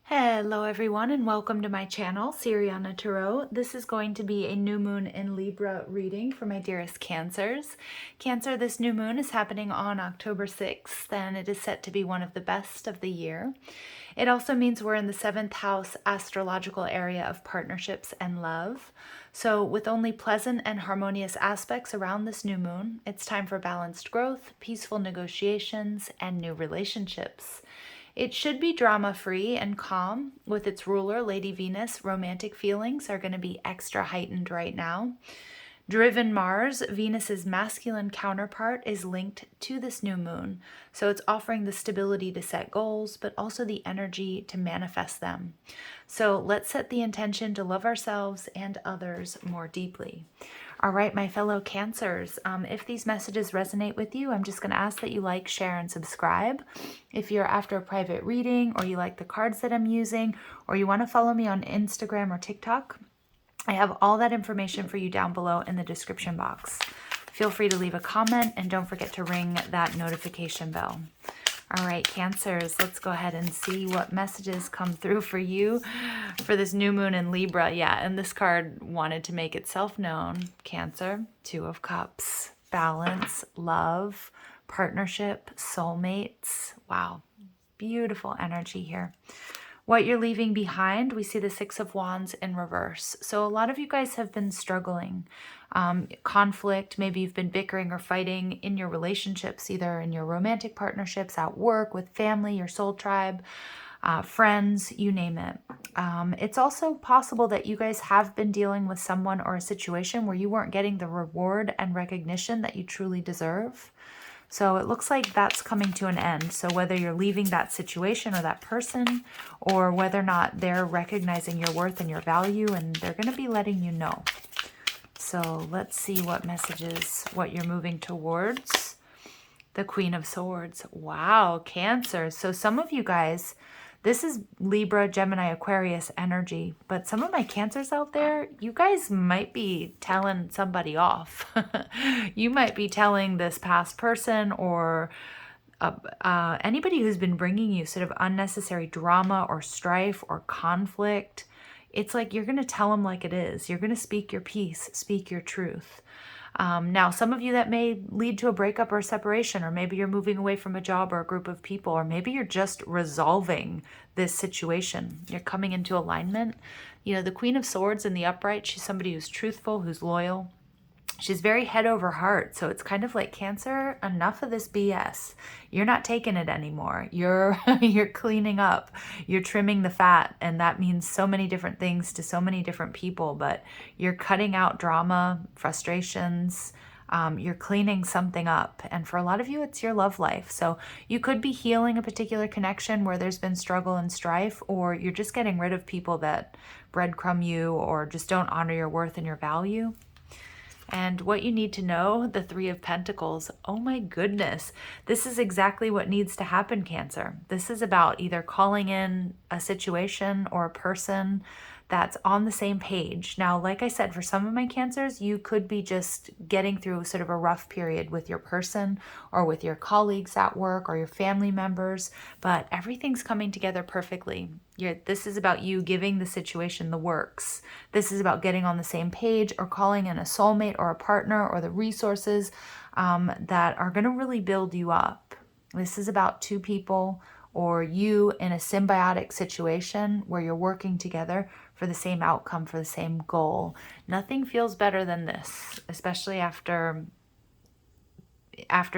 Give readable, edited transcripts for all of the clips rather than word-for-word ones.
Hello everyone and welcome to my channel, Siriana Tarot. This is going to be a new moon in Libra reading for my dearest Cancers. Cancer, this new moon is happening on October 6th and it is set to be one of the best of the year. It also means we're in the 7th house astrological area of partnerships and love. So with only pleasant and harmonious aspects around this new moon, it's time for balanced growth, peaceful negotiations, and new relationships. It should be drama-free and calm. With its ruler, Lady Venus, romantic feelings are going to be extra heightened right now. Driven Mars, Venus's masculine counterpart, is linked to this new moon. So it's offering the stability to set goals, but also the energy to manifest them. So let's set the intention to love ourselves and others more deeply. All right, my fellow Cancers, if these messages resonate with you, I'm just going to ask that you like, share, and subscribe. If you're after a private reading, or you like the cards that I'm using, or you want to follow me on Instagram or TikTok, I have all that information for you down below in the description box. Feel free to leave a comment and don't forget to ring that notification bell. All right, Cancers, let's go ahead and see what messages come through for you for this new moon in Libra. Yeah, and this card wanted to make itself known. Cancer, Two of Cups, balance, love, partnership, soulmates. Wow, beautiful energy here. What you're leaving behind, we see the Six of Wands in reverse. So a lot of you guys have been struggling. Conflict, maybe you've been bickering or fighting in your relationships, either in your romantic partnerships, at work, with family, your soul tribe, friends, you name it. It's also possible that you guys have been dealing with someone or a situation where you weren't getting the reward and recognition that you truly deserve. So it looks like that's coming to an end. So whether you're leaving that situation or that person, or whether or not they're recognizing your worth and your value, and they're going to be letting you know. So let's see what messages, what you're moving towards. The Queen of Swords. Wow, Cancer. So some of you guys, this is Libra, Gemini, Aquarius energy, but some of my Cancers out there, you guys might be telling somebody off. You might be telling this past person or anybody who's been bringing you sort of unnecessary drama or strife or conflict. It's like you're going to tell them like it is. You're going to speak your piece, speak your truth. Now, some of you, that may lead to a breakup or a separation, or maybe you're moving away from a job or a group of people, or maybe you're just resolving this situation. You're coming into alignment. You know, the Queen of Swords in the upright, she's somebody who's truthful, who's loyal. She's very head over heart. So it's kind of like, Cancer, enough of this BS. You're not taking it anymore. You're cleaning up. You're trimming the fat. And that means so many different things to so many different people. But you're cutting out drama, frustrations. You're cleaning something up. And for a lot of you, it's your love life. So you could be healing a particular connection where there's been struggle and strife, or you're just getting rid of people that breadcrumb you or just don't honor your worth and your value. And what you need to know, the Three of Pentacles. Oh my goodness. This is exactly what needs to happen, Cancer. This is about either calling in a situation or a person that's on the same page. Now, like I said, for some of my Cancers, you could be just getting through sort of a rough period with your person or with your colleagues at work or your family members, but everything's coming together perfectly. This is about you giving the situation the works. This is about getting on the same page or calling in a soulmate or a partner or the resources that are going to really build you up. This is about two people or you in a symbiotic situation where you're working together for the same outcome, for the same goal. Nothing feels better than this, especially after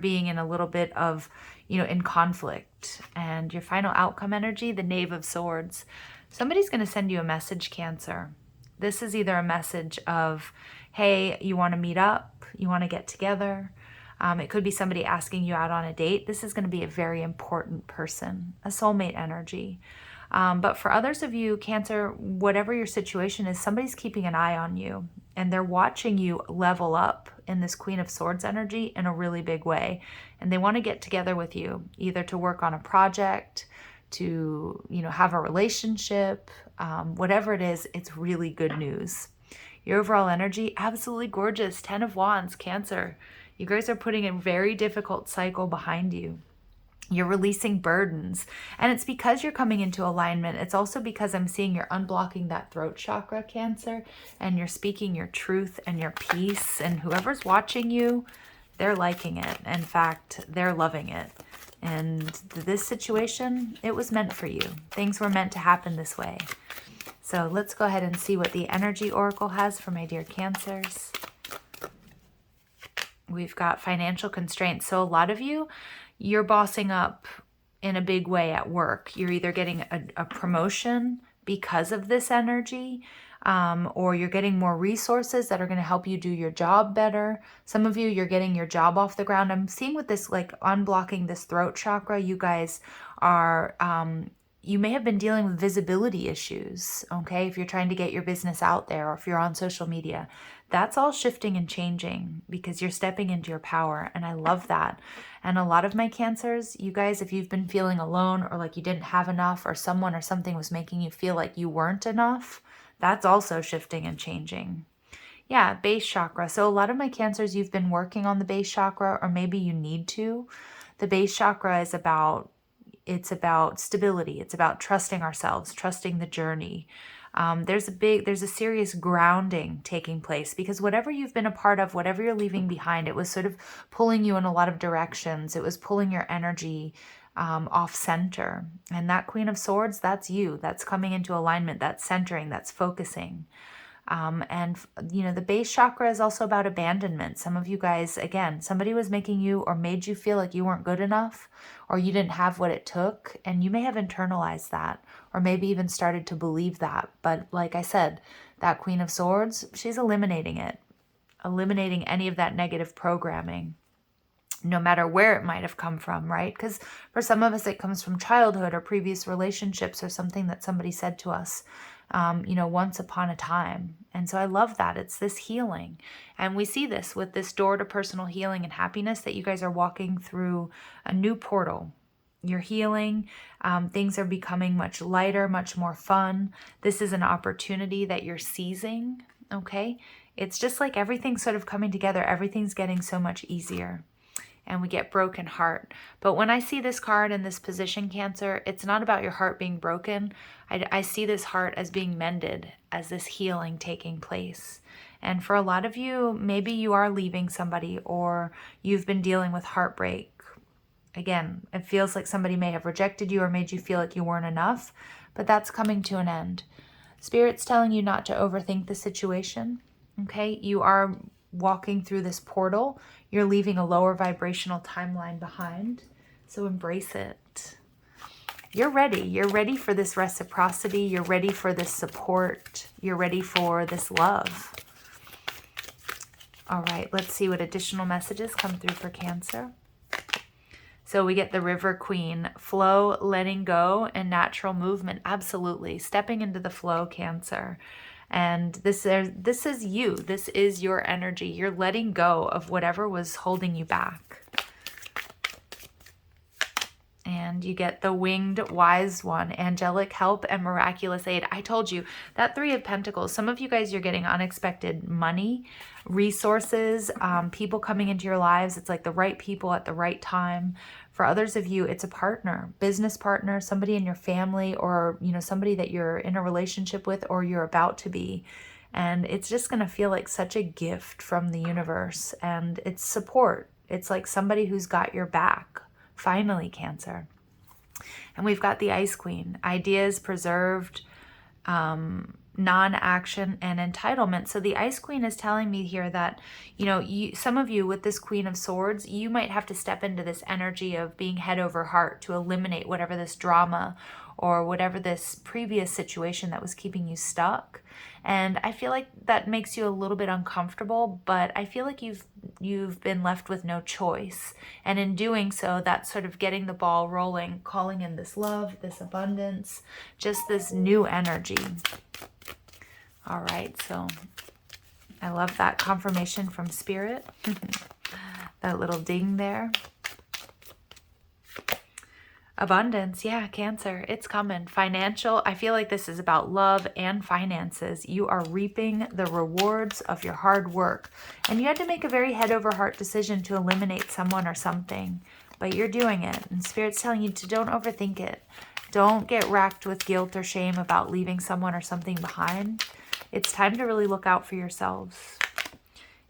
being in a little bit of, in conflict. And your final outcome energy, the Knave of Swords. Somebody's going to send you a message, Cancer. This is either a message of, hey, you want to meet up? You want to get together? It could be somebody asking you out on a date. This is going to be a very important person, a soulmate energy. But for others of you, Cancer, whatever your situation is, somebody's keeping an eye on you and they're watching you level up in this Queen of Swords energy in a really big way. And they want to get together with you, either to work on a project, to, have a relationship, whatever it is, it's really good news. Your overall energy, absolutely gorgeous. 10 of Wands, Cancer. You guys are putting a very difficult cycle behind you. You're releasing burdens. And it's because you're coming into alignment. It's also because I'm seeing you're unblocking that throat chakra, Cancer, and you're speaking your truth and your peace. And whoever's watching you, they're liking it. In fact, they're loving it. And this situation, it was meant for you. Things were meant to happen this way. So let's go ahead and see what the energy oracle has for my dear Cancers. We've got financial constraints. So a lot of you, you're bossing up in a big way at work. You're either getting a promotion because of this energy, or you're getting more resources that are going to help you do your job better. Some of you, you're getting your job off the ground. I'm seeing with this, like unblocking this throat chakra, you guys are, you may have been dealing with visibility issues, okay? If you're trying to get your business out there, or if you're on social media, that's all shifting and changing because you're stepping into your power. And I love that. And a lot of my Cancers, you guys, if you've been feeling alone or like you didn't have enough, or someone or something was making you feel like you weren't enough, that's also shifting and changing. Yeah, base chakra. So a lot of my Cancers, you've been working on the base chakra, or maybe you need to. The base chakra is about, it's about stability. It's about trusting ourselves, trusting the journey. There's a serious grounding taking place because whatever you've been a part of, whatever you're leaving behind, it was sort of pulling you in a lot of directions. It was pulling your energy off center. And that Queen of Swords, that's you. That's coming into alignment. That's centering. That's focusing. And, you know, the base chakra is also about abandonment. Some of you guys, again, somebody was making you or made you feel like you weren't good enough, or you didn't have what it took. And you may have internalized that, or maybe even started to believe that. But like I said, that Queen of Swords, she's eliminating it, eliminating any of that negative programming, no matter where it might have come from, right? Because for some of us, it comes from childhood or previous relationships or something that somebody said to us, you know, once upon a time. And so I love that. It's this healing. And we see this with this door to personal healing and happiness, that you guys are walking through a new portal. You're healing. Things are becoming much lighter, much more fun. This is an opportunity that you're seizing, okay? It's just like everything's sort of coming together. Everything's getting so much easier. And we get broken heart. But when I see this card in this position, Cancer, it's not about your heart being broken. I see this heart as being mended, as this healing taking place. And for a lot of you, maybe you are leaving somebody, or you've been dealing with heartbreak. Again, it feels like somebody may have rejected you or made you feel like you weren't enough, but that's coming to an end. Spirit's telling you not to overthink the situation, okay? You are walking through this portal. You're leaving a lower vibrational timeline behind, so embrace it. You're ready. You're ready for this reciprocity. You're ready for this support. You're ready for this love. All right, let's see what additional messages come through for Cancer. So we get the River Queen, flow, letting go, and natural movement. Absolutely. Stepping into the flow, Cancer. And this is you. This is your energy. You're letting go of whatever was holding you back. And you get the Winged Wise One, angelic help and miraculous aid. I told you, that Three of Pentacles, some of you guys, you're getting unexpected money, resources, people coming into your lives. It's like the right people at the right time. For others of you, it's a partner, business partner, somebody in your family, or, you know, somebody that you're in a relationship with or you're about to be. And it's just going to feel like such a gift from the universe. And it's support. It's like somebody who's got your back. Finally, Cancer. And we've got the Ice Queen, ideas preserved, non-action, and entitlement. So the Ice Queen is telling me here that, you know, some of you with this Queen of Swords, you might have to step into this energy of being head over heart to eliminate whatever this drama or whatever this previous situation that was keeping you stuck. And I feel like that makes you a little bit uncomfortable, but I feel like you've been left with no choice. And in doing so, that's sort of getting the ball rolling, calling in this love, this abundance, just this new energy. All right, so I love that confirmation from Spirit. That little ding there. Abundance, yeah, Cancer, it's coming. Financial, I feel like this is about love and finances. You are reaping the rewards of your hard work. And you had to make a very head over heart decision to eliminate someone or something. but you're doing it. And Spirit's telling you to don't overthink it. Don't get racked with guilt or shame about leaving someone or something behind. It's time to really look out for yourselves.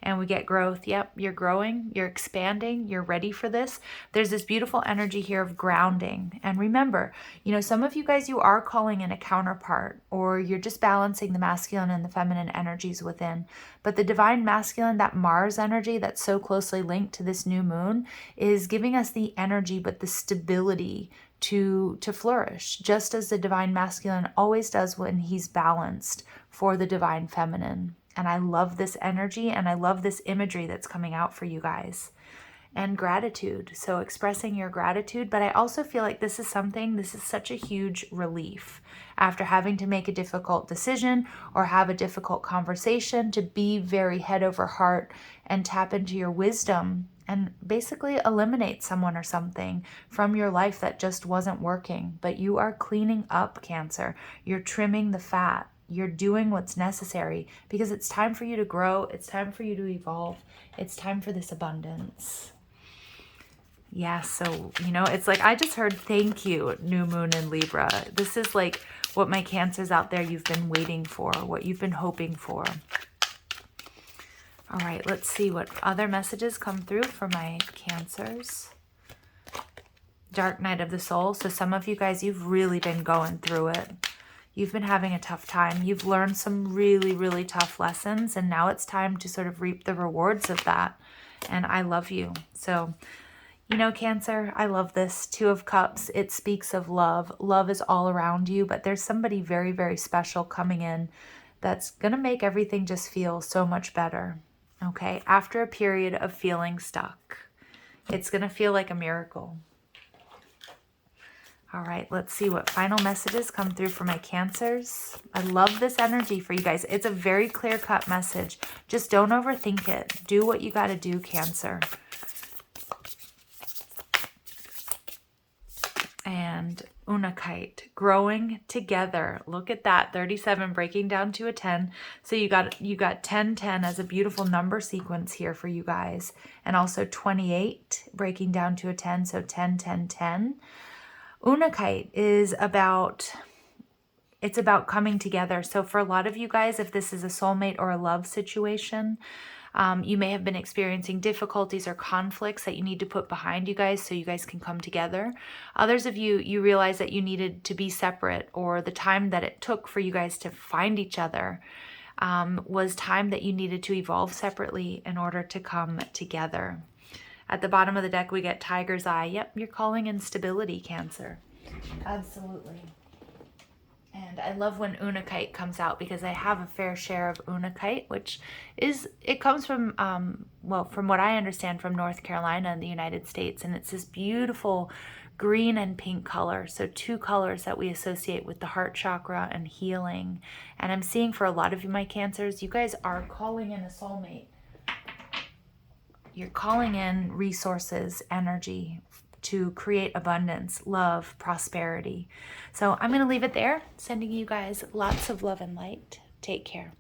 And we get growth. Yep, you're growing, you're expanding, you're ready for this. There's this beautiful energy here of grounding. And remember, you know, some of you guys, you are calling in a counterpart, or you're just balancing the masculine and the feminine energies within. But the divine masculine, that Mars energy that's so closely linked to this new moon, is giving us the energy, but the stability to flourish, just as the divine masculine always does when he's balanced for the divine feminine. And I love this energy, and I love this imagery that's coming out for you guys. And gratitude. So expressing your gratitude. But I also feel like this is such a huge relief after having to make a difficult decision or have a difficult conversation, to be very head over heart and tap into your wisdom and basically eliminate someone or something from your life that just wasn't working. But you are cleaning up, Cancer. You're trimming the fat. You're doing what's necessary because it's time for you to grow. It's time for you to evolve. It's time for this abundance. Yeah, so, you know, it's like I just heard thank you, new moon in Libra. This is like what my Cancers out there, you've been waiting for, what you've been hoping for. All right, let's see what other messages come through for my Cancers. Dark night of the soul. So some of you guys, you've really been going through it. You've been having a tough time. You've learned some really, really tough lessons, and now it's time to sort of reap the rewards of that. And I love you. So, you know, Cancer, I love this. Two of Cups, it speaks of love. Love is all around you, but there's somebody very, very special coming in that's going to make everything just feel so much better. Okay? After a period of feeling stuck, it's going to feel like a miracle. All right, let's see what final messages come through for my Cancers. I love this energy for you guys. It's a very clear-cut message. Just don't overthink it. Do what you got to do, Cancer. And Untitled, growing together. Look at that, 37 breaking down to a 10. So you got 10, 10 as a beautiful number sequence here for you guys. And also 28 breaking down to a 10, so 10, 10, 10. Untitled is about coming together. So for a lot of you guys, if this is a soulmate or a love situation, you may have been experiencing difficulties or conflicts that you need to put behind you guys so you guys can come together. Others of you, you realize that you needed to be separate, or the time that it took for you guys to find each other was time that you needed to evolve separately in order to come together. At the bottom of the deck, we get Tiger's Eye. Yep, you're calling in stability, Cancer. Absolutely. And I love when Untitled comes out because I have a fair share of Untitled, which is, it comes from, well, from what I understand, from North Carolina in the United States. And it's this beautiful green and pink color. So two colors that we associate with the heart chakra and healing. And I'm seeing for a lot of you, my Cancers, you guys are calling in a soulmate. You're calling in resources, energy to create abundance, love, prosperity. So I'm going to leave it there, sending you guys lots of love and light. Take care.